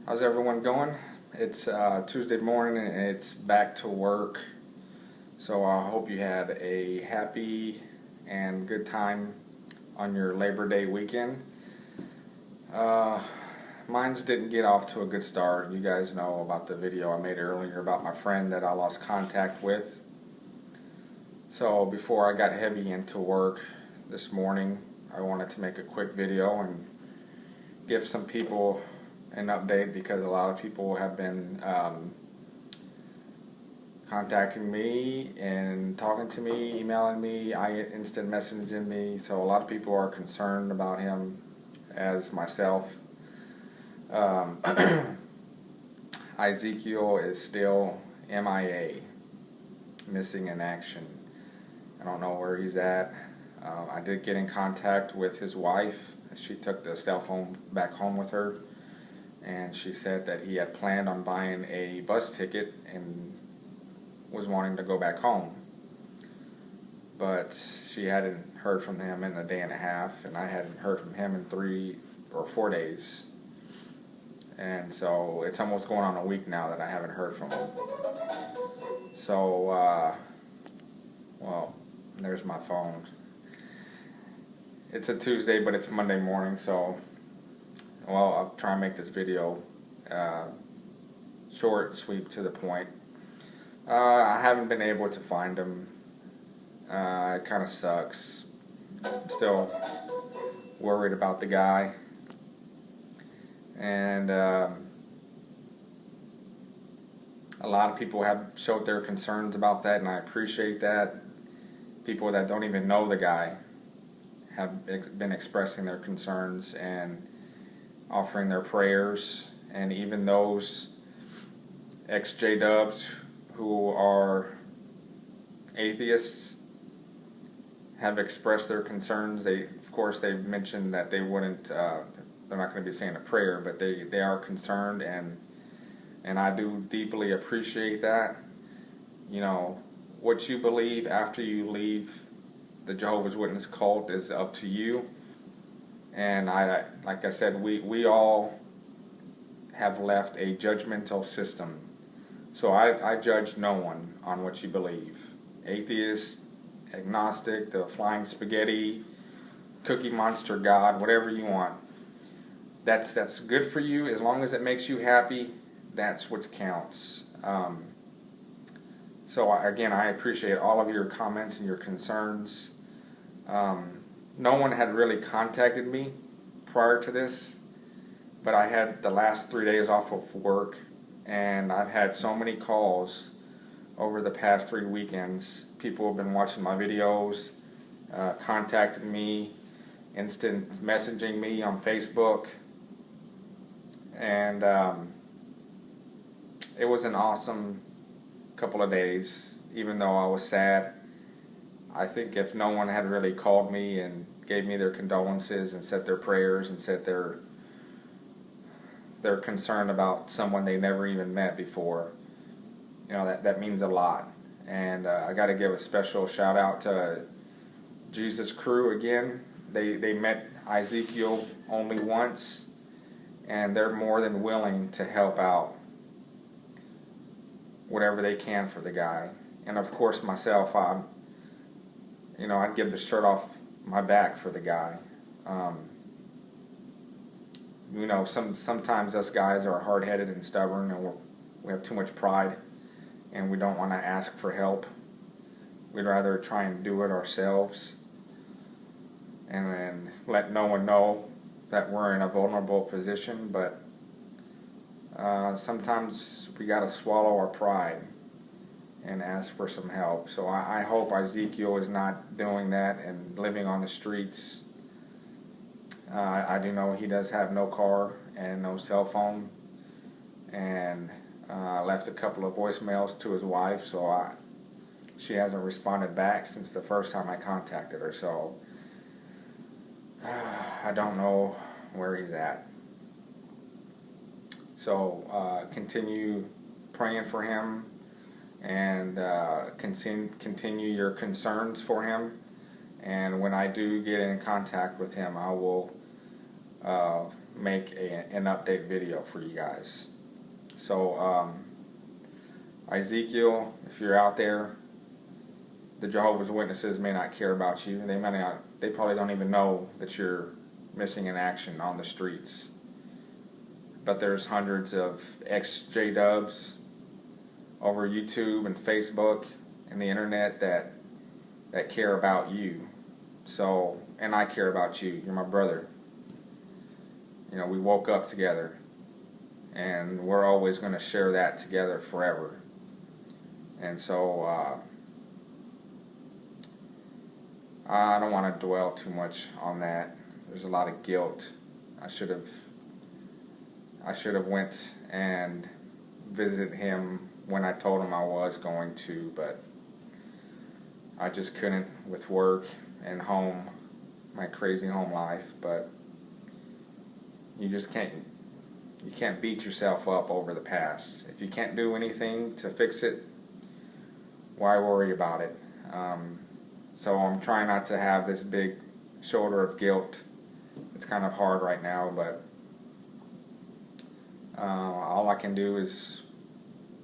How's everyone going? It's Tuesday morning and it's back to work. So I hope you had a happy and good time on your Labor Day weekend. Mine's didn't get off to a good start. You guys know about the video I made earlier about my friend that I lost contact with. So before I got heavy into work this morning, I wanted to make a quick video and give some people an update, because a lot of people have been contacting me and talking to me, emailing me, instant messaging me. So a lot of people are concerned about him, as myself. Izekiel is still MIA, missing in action. I don't know where he's at. I did get in contact with his wife. She took the cell phone back home with her, and she said that he had planned on buying a bus ticket and was wanting to go back home. But she hadn't heard from him in a day and a half, and I hadn't heard from him in 3 or 4 days. And so it's almost going on a week now that I haven't heard from him. So, well, there's my phone. It's a Tuesday, but it's Monday morning, so, well, I'll try and make this video short, sweet, to the point. I haven't been able to find him. It kind of sucks. I'm still worried about the guy. And a lot of people have showed their concerns about that, and I appreciate that. People that don't even know the guy have been expressing their concerns and offering their prayers, and even those ex-J-dubs who are atheists have expressed their concerns. Of course, they've mentioned that they wouldn't, they're not going to be saying a prayer, but they are concerned, and I do deeply appreciate that. You know, what you believe after you leave the Jehovah's Witness cult is up to you. And like I said, we all have left a judgmental system. So I judge no one on what you believe. Atheist, agnostic, the flying spaghetti, cookie monster God, whatever you want. That's good for you. As long as it makes you happy, that's what counts. So again, I appreciate all of your comments and your concerns. No one had really contacted me prior to this, but I had the last 3 days off of work, and I've had so many calls over the past 3 weekends. People have been watching my videos, contacted me, instant messaging me on Facebook, and it was an awesome couple of days, even though I was sad. I think if no one had really called me and gave me their condolences and said their prayers and said they're concerned about someone they never even met before, you know, that means a lot. And I got to give a special shout out to Jesus Crew again. They met Izekiel only once, and they're more than willing to help out whatever they can for the guy. And of course myself, I'd give the shirt off my back for the guy. You know, sometimes us guys are hard-headed and stubborn, and we have too much pride, and we don't want to ask for help. We'd rather try and do it ourselves, and then let no one know that we're in a vulnerable position. But sometimes we got to swallow our pride and ask for some help. So I hope Izekiel is not doing that and living on the streets. I do know he does have no car and no cell phone, and left a couple of voicemails to his wife, so she hasn't responded back since the first time I contacted her. So I don't know where he's at. So continue praying for him, and continue your concerns for him. And when I do get in contact with him, I will make an update video for you guys. So Izekiel, if you're out there, the Jehovah's Witnesses may not care about you. They probably don't even know that you're missing in action on the streets. But there's hundreds of ex-J-dubs over YouTube and Facebook and the internet that care about you. So, and I care about you. You're my brother. You know, we woke up together, and we're always going to share that together forever. And so I don't want to dwell too much on that. There's a lot of guilt. I should have went and visited him when I told him I was going to, but I just couldn't with work and home, my crazy home life. But you just can't beat yourself up over the past. If you can't do anything to fix it, why worry about it? So I'm trying not to have this big shoulder of guilt. It's kind of hard right now, but all I can do is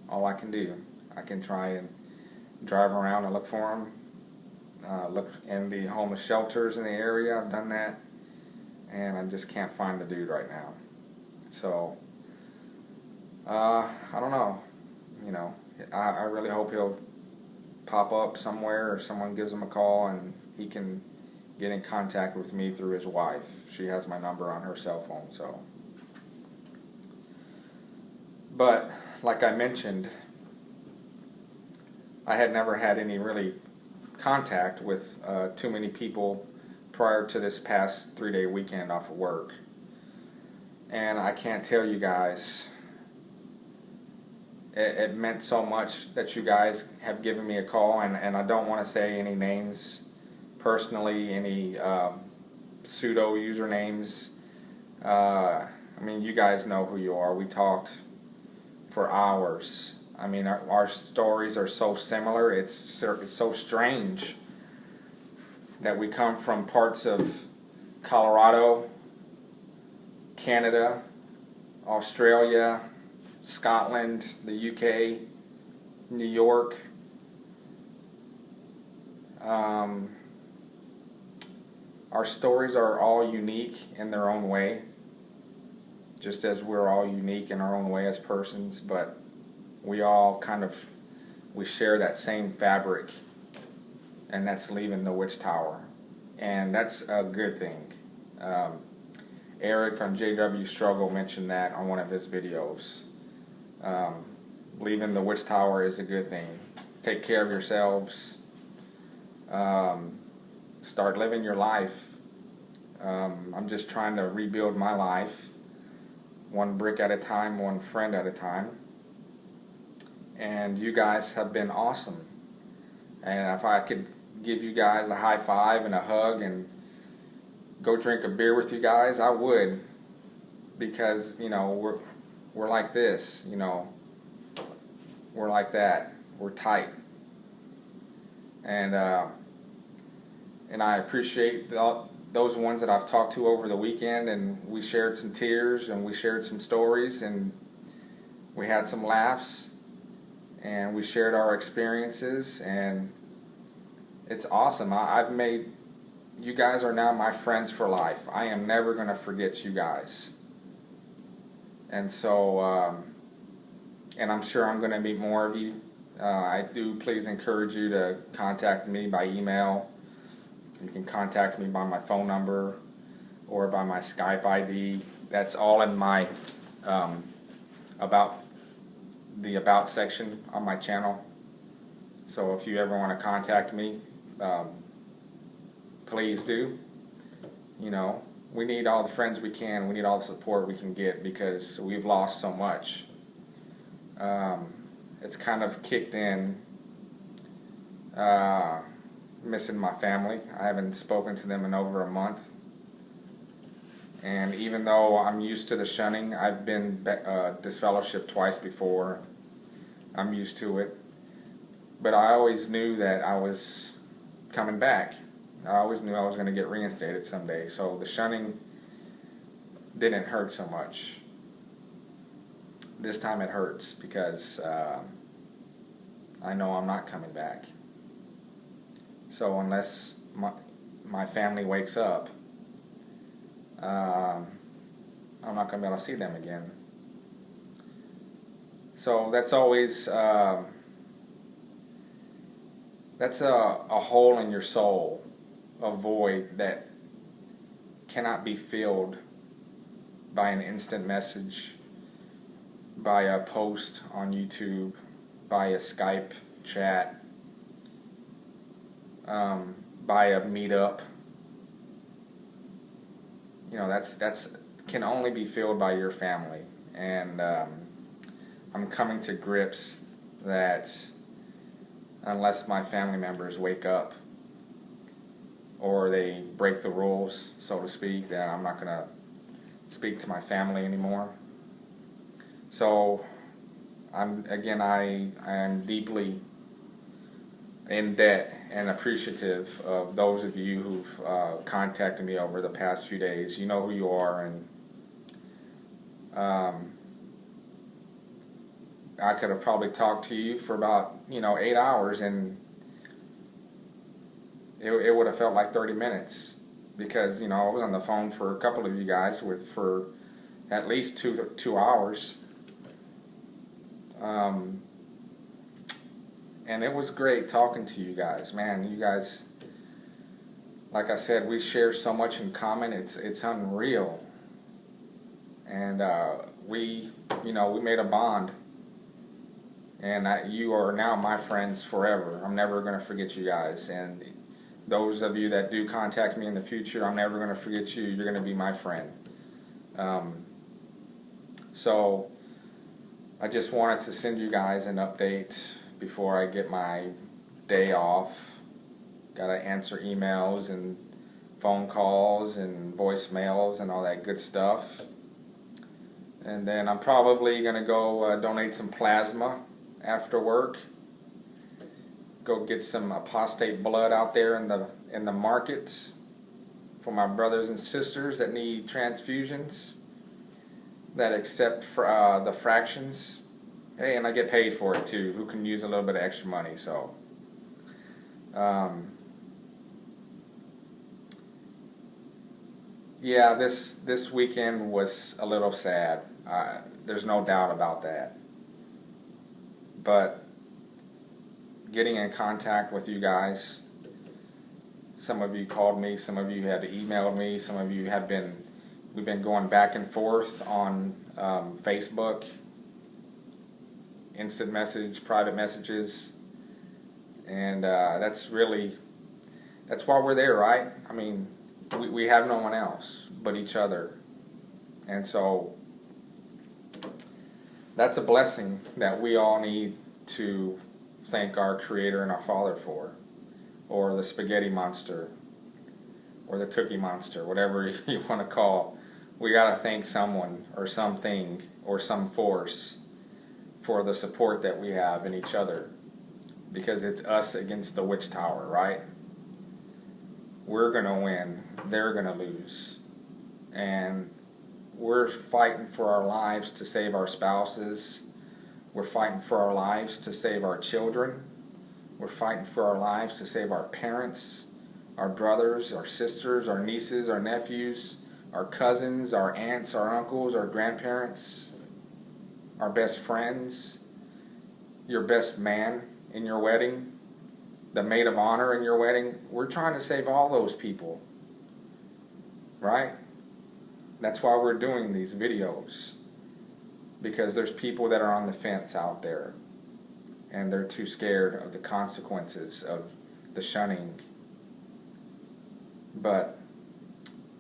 all I can do. I can try and drive around and look for them. Look in the homeless shelters in the area. I've done that, and I just can't find the dude right now. So I don't know. You know, I really hope he'll pop up somewhere, or someone gives him a call and he can get in contact with me through his wife. She has my number on her cell phone. So, but like I mentioned, I had never had any really contact with too many people prior to this past 3-day weekend off of work. And I can't tell you guys, it meant so much that you guys have given me a call, and I don't want to say any names personally, any pseudo usernames. I mean, you guys know who you are. We talked for hours. I mean, our stories are so similar. It's so strange that we come from parts of Colorado, Canada, Australia, Scotland, the UK, New York. Our stories are all unique in their own way, just as we're all unique in our own way as persons, but we all we share that same fabric, and that's leaving the witch tower, and that's a good thing. Eric on JW Struggle mentioned that on one of his videos. Leaving the witch tower is a good thing. Take care of yourselves. Start living your life. I'm just trying to rebuild my life, one brick at a time, one friend at a time. And you guys have been awesome. And if I could give you guys a high five and a hug and go drink a beer with you guys, I would. Because, you know, we're like this, you know. We're like that. We're tight. And I appreciate those ones that I've talked to over the weekend, and we shared some tears, and we shared some stories, and we had some laughs, and we shared our experiences, and it's awesome. You guys are now my friends for life. I am never going to forget you guys. And so, and I'm sure I'm going to meet more of you. I do please encourage you to contact me by email. You can contact me by my phone number or by my Skype ID. That's all in my about section on my channel. So if you ever want to contact me, please do. You know, we need all the friends we can. We need all the support we can get, because we've lost so much. It's kind of kicked in, missing my family. I haven't spoken to them in over a month. And even though I'm used to the shunning, I've been disfellowshipped twice before. I'm used to it. But I always knew that I was coming back. I always knew I was going to get reinstated someday. So the shunning didn't hurt so much. This time it hurts because I know I'm not coming back. So unless my family wakes up, I'm not going to be able to see them again. So that's always, that's a hole in your soul, a void that cannot be filled by an instant message, by a post on YouTube, by a Skype chat, by a meetup. You know, that's can only be filled by your family. And I'm coming to grips that unless my family members wake up or they break the rules, so to speak, that I'm not going to speak to my family anymore. So I am deeply in debt and appreciative of those of you who've contacted me over the past few days. You know who you are, and I could have probably talked to you for about 8 hours, and it would have felt like 30 minutes because I was on the phone for a couple of you guys for at least two hours. And it was great talking to you guys, man. You guys, like I said, we share so much in common. It's unreal. And we made a bond. And you are now my friends forever. I'm never going to forget you guys. And those of you that do contact me in the future, I'm never going to forget you. You're going to be my friend. So I just wanted to send you guys an update before I get my day off. Got to answer emails and phone calls and voicemails and all that good stuff. And then I'm probably going to go donate some plasma after work. Go get some apostate blood out there in the markets for my brothers and sisters that need transfusions, that accept the fractions. Hey, and I get paid for it too. Who can use a little bit of extra money? So, yeah, this weekend was a little sad. There's no doubt about that. But getting in contact with you guys, some of you called me, some of you have emailed me, some of you we've been going back and forth on Facebook, instant message, private messages, and that's why we're there, right? I mean, we have no one else but each other, and so that's a blessing that we all need to thank our Creator and our Father for, or the spaghetti monster, or the cookie monster, whatever you want to call. We got to thank someone or something or some force for the support that we have in each other, because it's us against the witch tower, right? We're going to win, they're going to lose, and we're fighting for our lives to save our spouses. We're fighting for our lives to save our children. We're fighting for our lives to save our parents, our brothers, our sisters, our nieces, our nephews, our cousins, our aunts, our uncles, our grandparents, our best friends, your best man in your wedding, the maid of honor in your wedding. We're trying to save all those people, right? That's why we're doing these videos, because there's people that are on the fence out there, and they're too scared of the consequences of the shunning. But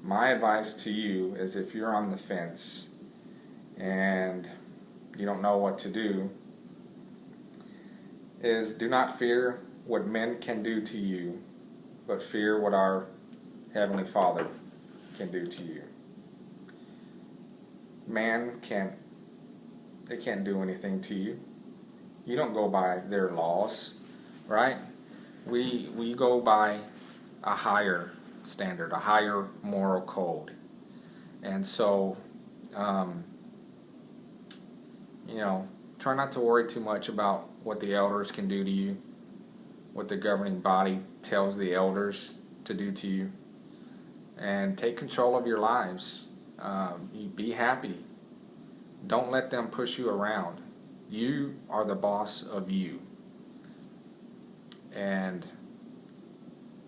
my advice to you is, if you're on the fence and you don't know what to do, is do not fear what men can do to you, but fear what our Heavenly Father can do to you. Man can't do anything to you. You don't go by their laws, right? We go by a higher standard, a higher moral code. And so You know, try not to worry too much about what the elders can do to you, what the governing body tells the elders to do to you, and take control of your lives. You be happy. Don't let them push you around. You are the boss of you. And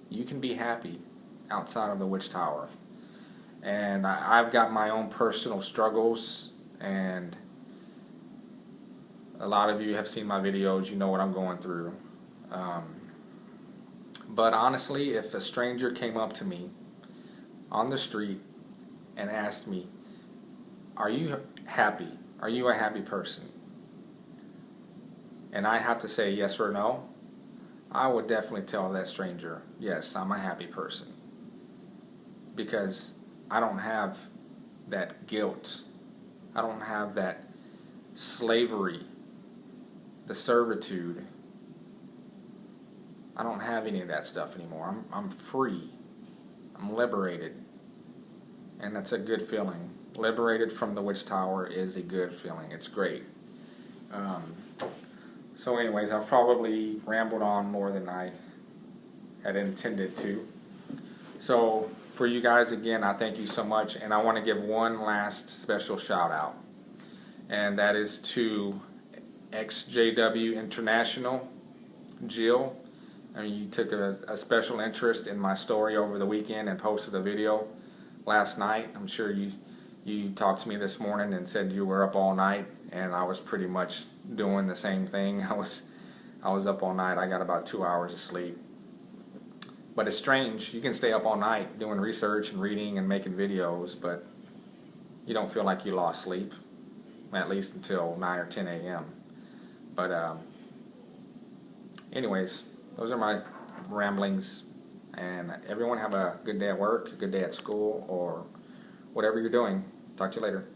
you can be happy outside of the witch tower. And I've got my own personal struggles, and a lot of you have seen my videos, you know what I'm going through. But honestly, if a stranger came up to me on the street and asked me, are you happy? Are you a happy person? And I have to say yes or no, I would definitely tell that stranger, yes, I'm a happy person. Because I don't have that guilt. I don't have that slavery, the servitude. I don't have any of that stuff anymore. I'm free. I'm liberated. And that's a good feeling. Liberated from the witch tower is a good feeling. It's great. So anyways, I've probably rambled on more than I had intended to. So for you guys, again, I thank you so much. And I want to give one last special shout out. And that is to XJW International, Jill. I mean, you took a special interest in my story over the weekend and posted a video last night. I'm sure you talked to me this morning and said you were up all night, and I was pretty much doing the same thing. I was up all night. I got about 2 hours of sleep. But it's strange. You can stay up all night doing research and reading and making videos, but you don't feel like you lost sleep, at least until 9 or 10 a.m. But anyways, those are my ramblings, and everyone have a good day at work, a good day at school, or whatever you're doing. Talk to you later.